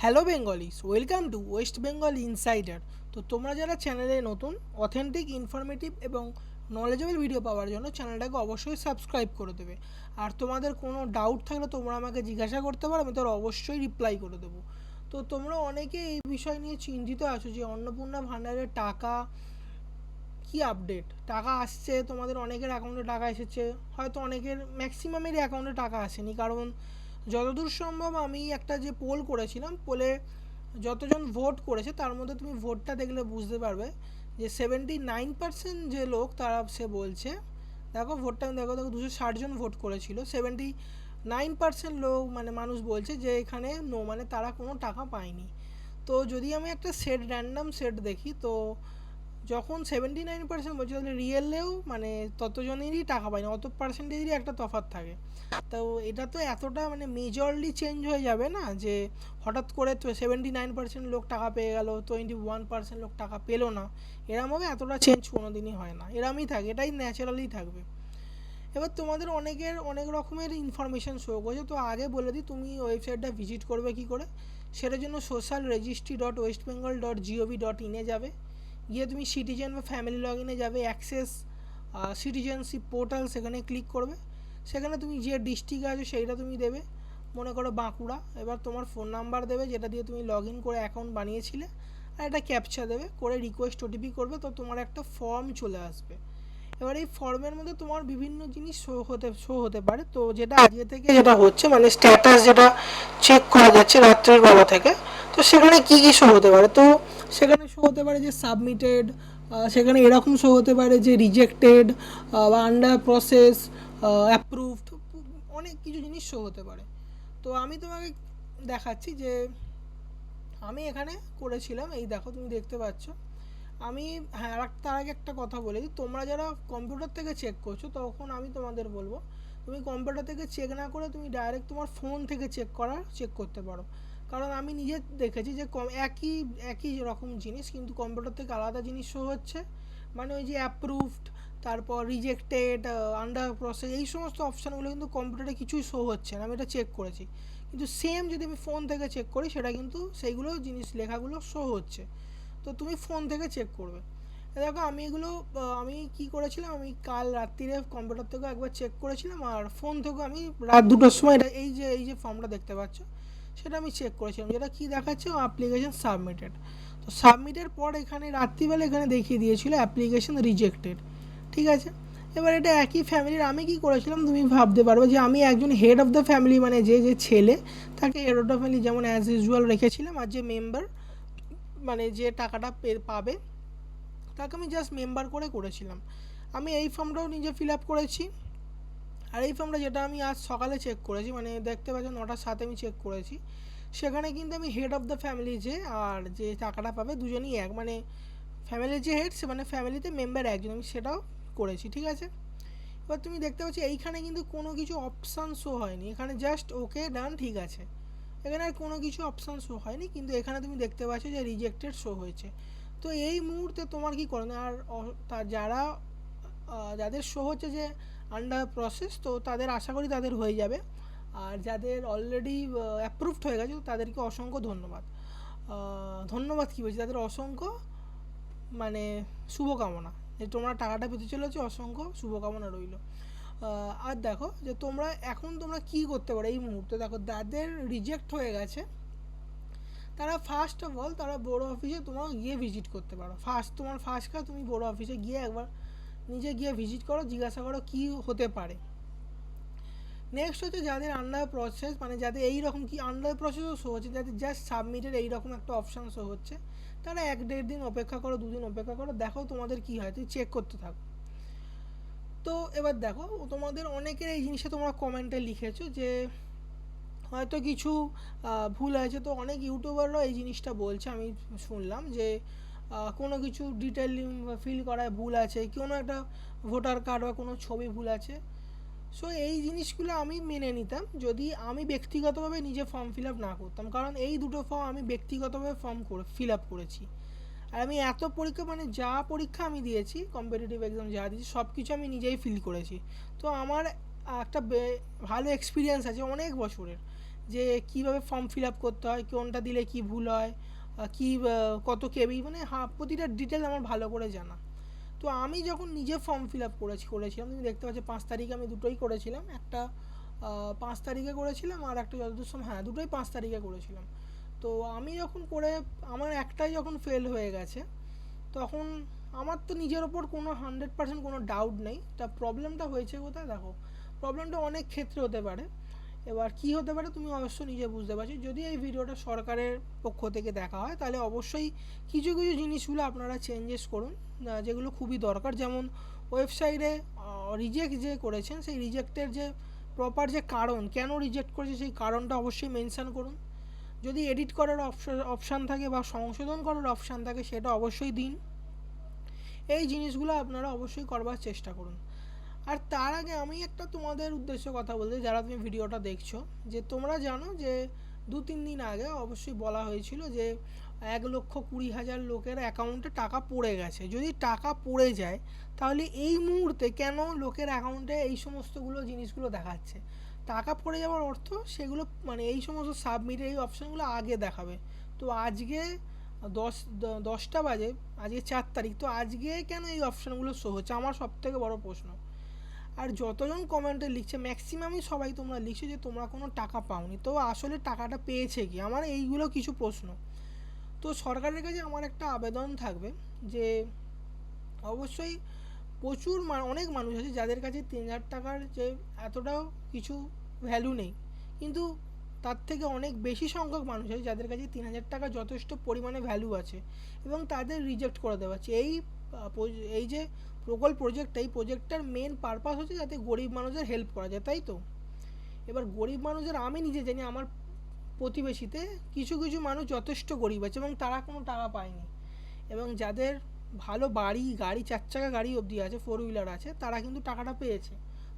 Hello Bengalese, welcome to West Bengal insider. তো তোমরা যারা চ্যানেলে নতুন, অথেন্টিক, ইনফরমেটিভ এবং নলেজেবল ভিডিও পাওয়ার জন্য চ্যানেলটাকে অবশ্যই সাবস্ক্রাইব করে দেবে। আর তোমাদের কোনো ডাউট থাকলে তোমরা আমাকে জিজ্ঞাসা করতে পারো, আমি তোর অবশ্যই রিপ্লাই করে দেবো। তো তোমরা অনেকে এই বিষয় নিয়ে চিন্তিত আছো যে অন্নপূর্ণা ভাণ্ডারের টাকা কি আপডেট, টাকা আসছে, তোমাদের অনেকের অ্যাকাউন্টে টাকা এসেছে, হয়তো অনেকের ম্যাক্সিমামেরই অ্যাকাউন্টে টাকা আসেনি। কারণ যতদূর সম্ভব আমি একটা যে পোল করেছিলাম, পোলে যতজন ভোট করেছে তার মধ্যে তুমি ভোটটা দেখলে বুঝতে পারবে যে 79% যে লোক তারা সে বলছে, দেখো ভোটটা দেখো 260 জন ভোট করেছিল, 79% লোক মানে মানুষ বলছে যে এখানে নো, মানে তারা কোনো টাকা পায়নি। তো যদি আমি একটা সেট, র্যান্ডাম সেট দেখি, তো যখন 79% বলছে তাহলে রিয়েলেও মানে ততজনেরই টাকা পায় না, অত পার্সেন্টেজেরই একটা তফাৎ থাকে। তো এটা তো এতটা মানে মেজরলি চেঞ্জ হয়ে যাবে না যে হঠাৎ করে তো 79% লোক টাকা পেয়ে গেল, 21% লোক টাকা পেলো না, এরমভাবে এতটা চেঞ্জ কোনো দিনই হয় না, এরমই থাকে, এটাই ন্যাচারালি থাকবে। এবার তোমাদের অনেকের অনেক রকমের ইনফরমেশান শো করছে, তো আগে বলে দিই তুমি ওয়েবসাইটটা ভিজিট করবে কী করে। সেটার জন্য social registry dot West Bengal dot GOV dot ইনে যাবে, গিয়ে তুমি সিটিজেন বা ফ্যামিলি লগ ইনে যাবে, অ্যাক্সেস সিটিজেনশিপ পোর্টাল, সেখানে ক্লিক করবে। সেখানে তুমি যে ডিস্ট্রিক্টে আছো সেইটা তুমি দেবে, মনে করো বাঁকুড়া। এবার তোমার ফোন নাম্বার দেবে যেটা দিয়ে তুমি লগ ইন করে অ্যাকাউন্ট বানিয়েছিলে, আর একটা ক্যাপচা দেবে, করে রিকোয়েস্ট ওটিপি করবে, তো তোমার একটা ফর্ম চলে আসবে। এবার এই ফর্মের মধ্যে তোমার বিভিন্ন জিনিস শো হতে পারে। তো যেটা আজকে থেকে যেটা হচ্ছে মানে স্ট্যাটাস যেটা চেক করা যাচ্ছে রাত্রের বেলা থেকে, তো সেখানে কি কি শো হতে পারে, তো সেখানে শো হতে পারে যে সাবমিটেড, সেখানে এরকম শো হতে পারে যে রিজেক্টেড বা আন্ডার প্রসেস, অ্যাপ্রুভড, অনেক কিছু জিনিস শো হতে পারে। তো আমি তোমাকে দেখাচ্ছি যে আমি এখানে করেছিলাম, এই দেখো তুমি দেখতে পাচ্ছ। আমি হ্যাঁ, আর তার আগে একটা কথা বলে দিই, তোমরা যারা কম্পিউটার থেকে চেক করছো তখন আমি তোমাদের বলবো তুমি কম্পিউটার থেকে চেক না করে তুমি ডাইরেক্ট তোমার ফোন থেকে চেক করতে পারো। কারণ আমি নিজে দেখেছি যে একই একই রকম জিনিস কিন্তু কম্পিউটার থেকে আলাদা জিনিস শো হচ্ছে। মানে ওই যে অ্যাপ্রুভড, তারপর রিজেক্টেড, আন্ডার প্রসেস, এই সমস্ত অপশানগুলো কিন্তু কম্পিউটারে কিছুই শো হচ্ছে না, আমি এটা চেক করেছি। কিন্তু সেম যদি আমি ফোন থেকে চেক করি সেটা কিন্তু সেইগুলো জিনিস লেখাগুলো শো হচ্ছে। তো তুমি ফোন থেকে চেক করবে। দেখো আমি এগুলো আমি কি করেছিলাম, আমি কাল রাত্রিরে কম্পিউটার থেকেও একবার চেক করেছিলাম, আর ফোন থেকেও আমি রাত 2টোর সময় এটা এই যে ফর্মটা দেখতে পাচ্ছ সেটা আমি চেক করেছিলাম, যেটা কি দেখাচ্ছে অ্যাপ্লিকেশন সাবমিটেড। তো সাবমিটের পর এখানে রাত্রিবেলা এখানে দেখিয়ে দিয়েছিল অ্যাপ্লিকেশন রিজেক্টেড। ঠিক আছে, এবার এটা একই ফ্যামিলির, আমি কি করেছিলাম তুমি ভাবতে পারবে যে আমি একজন হেড অফ দ্য ফ্যামিলি, মানে যে যে ছেলে তাকে হেড অফ দ্য ফ্যামিলি যেমন অ্যাজ ইউজুয়াল রেখেছিলাম, আর যে মেম্বার মানে যে টাকাটা পাবে তাকে আমি জাস্ট মেম্বার করে করেছিলাম। আমি এই ফর্মটাও নিজে ফিল আপ করেছি। আর এই ফর্মটা যেটা আমি আজ সকালে চেক করেছি, মানে দেখতে পাচ্ছ 9টার 7 আমি চেক করেছি, সেখানে কিন্তু আমি হেড অফ দ্য ফ্যামিলি যে আর যে টাকাটা পাবে দুজনই এক, মানে ফ্যামিলির যে হেড সে মানে ফ্যামিলিতে মেম্বার একজন, আমি সেটাও করেছি। ঠিক আছে, এবার তুমি দেখতে পাচ্ছ এইখানে কিন্তু কোনো কিছু অপশান শো হয়নি, এখানে জাস্ট ওকে ডান ঠিক আছে, এখানে আর কোনো কিছু অপশান শো হয়নি, কিন্তু এখানে তুমি দেখতে পাচ্ছ যে রিজেক্টেড শো হয়েছে। তো এই মুহূর্তে তোমার কি করণীয়, আর যারা যাদের শো হচ্ছে যে আন্ডার প্রসেস, তো তাদের আশা করি তাদের হয়ে যাবে। আর যাদের অলরেডি অ্যাপ্রুভড হয়ে গেছে তাদেরকে অসংখ্য ধন্যবাদ। ধন্যবাদ কী বলছি, তাদের অসংখ্য মানে শুভকামনা, যে তোমরা টাকাটা পেতে চলেছো, অসংখ্য শুভকামনা রইল। আর দেখো যে তোমরা কি করতে পারো এই মুহূর্তে, দেখো যাদের রিজেক্ট হয়ে গেছে তারা ফার্স্ট অফ অল তারা বড়ো অফিসে তোমার গিয়ে ভিজিট করতে পারো। তোমার ফার্স্ট কাজ তুমি বড়ো অফিসে গিয়ে একবার নিজে গিয়ে ভিজিট করো, জিজ্ঞাসা করো কী হতে পারে। নেক্সট হচ্ছে যাদের আন্ডার প্রসেস, মানে যাদের এইরকম কি আন্ডার প্রসেসও শো হচ্ছে, যাদের জাস্ট সাবমিটেড এইরকম একটা অপশান শো হচ্ছে, তারা 1-1.5 দিন অপেক্ষা করো, 2 দিন অপেক্ষা করো, দেখো তোমাদের কী হয়, তুই চেক করতে থাকো। তো এবার দেখো তোমাদের অনেকের এই জিনিসটা তোমরা কমেন্টে লিখেছো যে হয়তো কিছু ভুল আছে, তো অনেক ইউটিউবাররাও এই জিনিসটা বলছে, আমি শুনলাম যে কোনো কিছু ডিটেলিং ফিল করায় ভুল আছে, কোনো একটা ভোটার কার্ড বা কোনো ছবি ভুল আছে। সো এই জিনিসগুলো আমি মেনে নিতাম যদি আমি ব্যক্তিগতভাবে নিজে ফর্ম ফিল আপ না করতাম, কারণ এই দুটো ফর্ম আমি ব্যক্তিগতভাবে ফিল আপ করেছি। আর আমি এত পরীক্ষা মানে যা পরীক্ষা আমি দিয়েছি, কম্পিটিটিভ এক্সাম যা দিয়েছি সব কিছু আমি নিজেই ফিল করেছি। তো আমার একটা ভালো এক্সপিরিয়েন্স আছে অনেক বছরের, যে কিভাবে ফর্ম ফিল আপ করতে হয়, কোনটা দিলে কি ভুল হয়, কি কত কেবি, মানে প্রতিটা ডিটেল আমার ভালো করে জানা। তো আমি যখন নিজে ফর্ম ফিল আপ করেছিলাম, তুমি দেখতে পাচ্ছ 5 তারিখে আমি দুটোই করেছিলাম, একটা 5 তারিখে করেছিলাম আর একটা যতদূর সময়, হ্যাঁ দুটোই 5 তারিখে করেছিলাম। তো আমি যখন করে আমার একটাই যখন ফেল হয়ে গেছে, তখন আমার তো নিজের ওপর কোনো 100% কোনো ডাউট নেই। তা প্রবলেমটা হয়েছে কোথায় দেখো, প্রবলেমটা অনেক ক্ষেত্রে হতে পারে। এবার কি হতে পারে তুমি অবশ্যই নিজে বুঝতে পারছো। যদি এই ভিডিওটা সরকারের পক্ষ থেকে দেখা হয় তাহলে অবশ্যই কিছু কিছু জিনিসগুলো আপনারা চেঞ্জেস করুন, যেগুলো খুবই দরকার। যেমন ওয়েবসাইটে রিজেক্ট যে করেছেন সেই রিজেক্টের যে প্রপার যে কারণ, কেন রিজেক্ট করেছে সেই কারণটা অবশ্যই মেনশান করুন। যদি এডিট করার অপশান থাকে বা সংশোধন করার অপশান থাকে সেটা অবশ্যই দিন। এই জিনিসগুলো আপনারা অবশ্যই করবার চেষ্টা করুন। আর তার আগে আমি একটা তোমাদের উদ্দেশ্যে কথা বলতে, যারা তুমি ভিডিওটা দেখছো, যে তোমরা জানো যে 2-3 দিন আগে অবশ্যই বলা হয়েছিল যে 1,20,000 লোকের অ্যাকাউন্টে টাকা পড়ে গেছে। যদি টাকা পড়ে যায় তাহলে এই মুহূর্তে কেন লোকের অ্যাকাউন্টে এই সমস্তগুলো জিনিসগুলো দেখাচ্ছে? টাকা পড়ে যাওয়ার অর্থ সেগুলো মানে এই সমস্ত সাবমিটের এই অপশানগুলো আগে দেখাবে। তো আজকে 10টা বাজে, আজকে 4 তারিখ, তো আজকে কেন এই অপশানগুলো শো হচ্ছে আমার সবথেকে বড় প্রশ্ন। আর যতজন কমেন্টে লিখছে ম্যাক্সিমামই সবাই তোমরা লিখছো যে তোমরা কোনো টাকা পাওনি, তো আসলে টাকাটা পেয়েছে কি, আমার এইগুলো কিছু প্রশ্ন। তো সরকারের কাছে আমার একটা আবেদন থাকবে যে অবশ্যই অনেক মানুষ আছে যাদের কাছে 3,000 টাকার যে এতটাও কিছু ভ্যালু নেই, কিন্তু তার থেকে অনেক বেশি সংখ্যক মানুষ আছে যাদের কাছে 3,000 টাকা যথেষ্ট পরিমাণে ভ্যালু আছে এবং তাদের রিজেক্ট করে দেওয়া হচ্ছে। এই যে এই প্রজেক্টটার মেন পারপাস হচ্ছে যাতে গরিব মানুষের হেল্প করা যায়, তাই তো? এবার গরিব মানুষের আমি নিজে জানি আমার প্রতিবেশীতে কিছু কিছু মানুষ যথেষ্ট গরিব আছে এবং তারা কোনো টাকা পায়নি, এবং যাদের ভালো বাড়ি গাড়ি 4 চাকা গাড়ি অবধি আছে, 4 হুইলার আছে, তারা কিন্তু টাকাটা পেয়েছে।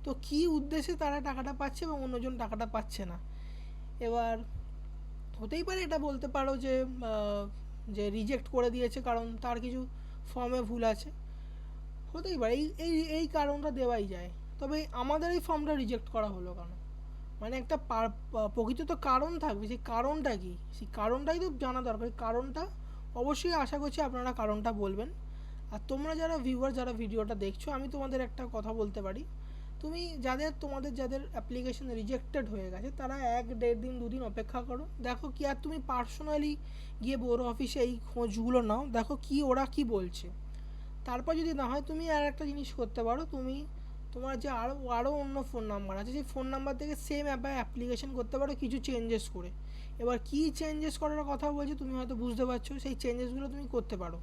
তো কী উদ্দেশ্যে তারা টাকাটা পাচ্ছে এবং অন্যজন টাকাটা পাচ্ছে না? এবার হতেই পারে এটা বলতে পারো যে রিজেক্ট করে দিয়েছে কারণ তার কিছু ফর্মে ভুল আছে, হতেই পারে, এই এই এই কারণটা দেওয়াই যায়। তবে আমাদের এই ফর্মটা রিজেক্ট করা হলো কেন? মানে একটা প্রকৃত তো কারণ থাকবে, সেই কারণটা কি, সেই কারণটাই তো জানা দরকার। কারণটা অবশ্যই আশা করছি আপনারা কারণটা বলবেন। আর তোমরা যারা ভিউয়ার, যারা ভিডিওটা দেখছো, আমি তোমাদের একটা কথা বলতে পারি, তোমাদের যাদের অ্যাপ্লিকেশন রিজেক্টেড হয়ে গেছে তারা 1-1.5 দিন 2 দিন অপেক্ষা করো, দেখো কি, আর তুমি পার্সোনালি গিয়ে বড় অফিসে এই খোঁজগুলো নাও, দেখো কি ওরা কি বলছে। তারপর যদি না হয় তুমি আর একটা জিনিস করতে পারো, তুমি তোমার যে আরও অন্য ফোন নাম্বার আছে সেই ফোন নাম্বার থেকে সেম অ্যাপে অ্যাপ্লিকেশন করতে পারো কিছু চেঞ্জেস করে। এবার কী চেঞ্জেস করার কথা বলছি তুমি হয়তো বুঝতে পারছো, সেই চেঞ্জেসগুলো তুমি করতে পারো।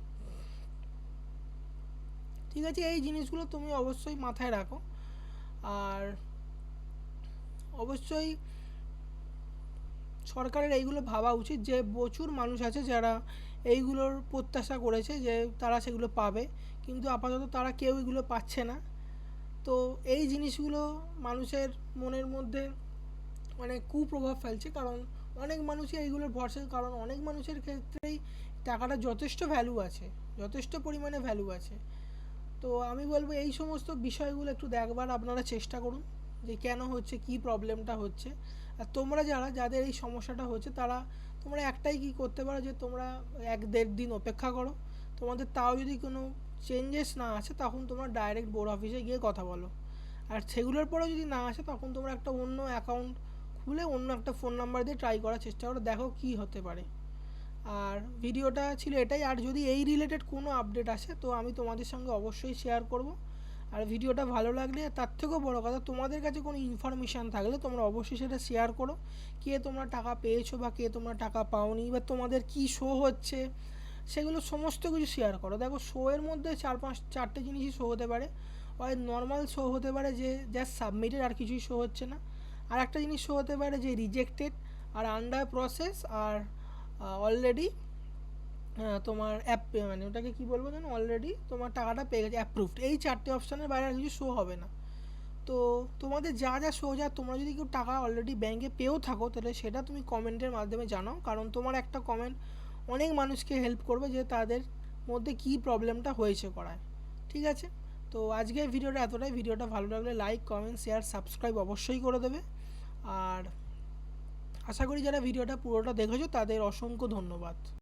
ঠিক আছে, এই জিনিসগুলো তুমি অবশ্যই মাথায় রাখো। আর অবশ্যই সরকারের এইগুলো ভাবা উচিত যে প্রচুর মানুষ আছে যারা এইগুলোর প্রত্যাশা করেছে যে তারা সেগুলো পাবে, কিন্তু আপাতত তারা কেউ এগুলো পাচ্ছে না। তো এই জিনিসগুলো মানুষের মনের মধ্যে মানে কুপ্রভাব ফেলছে, কারণ অনেক মানুষই এইগুলোর ভরসা, কারণ অনেক মানুষের ক্ষেত্রেই টাকাটা যথেষ্ট ভ্যালু আছে, যথেষ্ট পরিমাণে ভ্যালু আছে। তো আমি বলবো এই সমস্ত বিষয়গুলো একটু দেখবার আপনারা চেষ্টা করুন যে কেন হচ্ছে, কি প্রবলেমটা হচ্ছে। আর তোমরা যাদের এই সমস্যাটা হচ্ছে তোমরা একটাই কি করতে পারো যে তোমরা 1-1.5 দিন অপেক্ষা করো, তোমাদের তাও যদি কোনো চেঞ্জেস না আসে তখন তোমরা ডাইরেক্ট বোর্ড অফিসে গিয়ে কথা বলো। আর সেগুলোর পরেও যদি না আসে তখন তোমরা একটা অন্য অ্যাকাউন্ট খুলে অন্য একটা ফোন নাম্বার দিয়ে ট্রাই করার চেষ্টা করো, দেখো কি হতে পারে। আর ভিডিওটা ছিল এটাই, আর যদি এই রিলেটেড কোনো আপডেট আসে তো আমি তোমাদের সঙ্গে অবশ্যই শেয়ার করব। আর ভিডিওটা ভালো লাগলে, তার থেকেও বড় কথা, তোমাদের কাছে কোনো ইনফরমেশান থাকলে তোমরা অবশ্যই সেটা শেয়ার করো, কে তোমরা টাকা পেয়েছো বা কে তোমরা টাকা পাওনি, বা তোমাদের কি শো হচ্ছে সেগুলো সমস্ত কিছু শেয়ার করো। দেখো, শোয়ের মধ্যে 4-5-4টে জিনিসই শো হতে পারে, হয় নর্মাল শো হতে পারে যে জাস্ট সাবমিটেড আর কিছুই শো হচ্ছে না, আর একটা জিনিস শো হতে পারে যে রিজেক্টেড, আর আন্ডার প্রসেস, আর অলরেডি তোমার মানে ওটাকে কী বলবো যেন, অলরেডি তোমার টাকাটা পেয়ে গেছে, অ্যাপ্রুভড। এই 4টে অপশানের বাইরে আর কিছু শো হবে না। তো তোমাদের যা শো যায়, তোমরা যদি কেউ টাকা অলরেডি ব্যাংকে পেয়েও থাকো তাহলে সেটা তুমি কমেন্টের মাধ্যমে জানাও, কারণ তোমার একটা কমেন্ট অনেক মানুষকে হেল্প করবে যে তাদের মধ্যে কী প্রবলেমটা হয়েছে করায়। ঠিক আছে, তো আজকের ভিডিওটা এতটাই। ভিডিওটা ভালো লাগলে লাইক, কমেন্ট, শেয়ার, সাবস্ক্রাইব অবশ্যই করে দেবে। আর আশা করি যারা ভিডিওটা পুরোটা দেখেছো তাদের অসংখ্য ধন্যবাদ।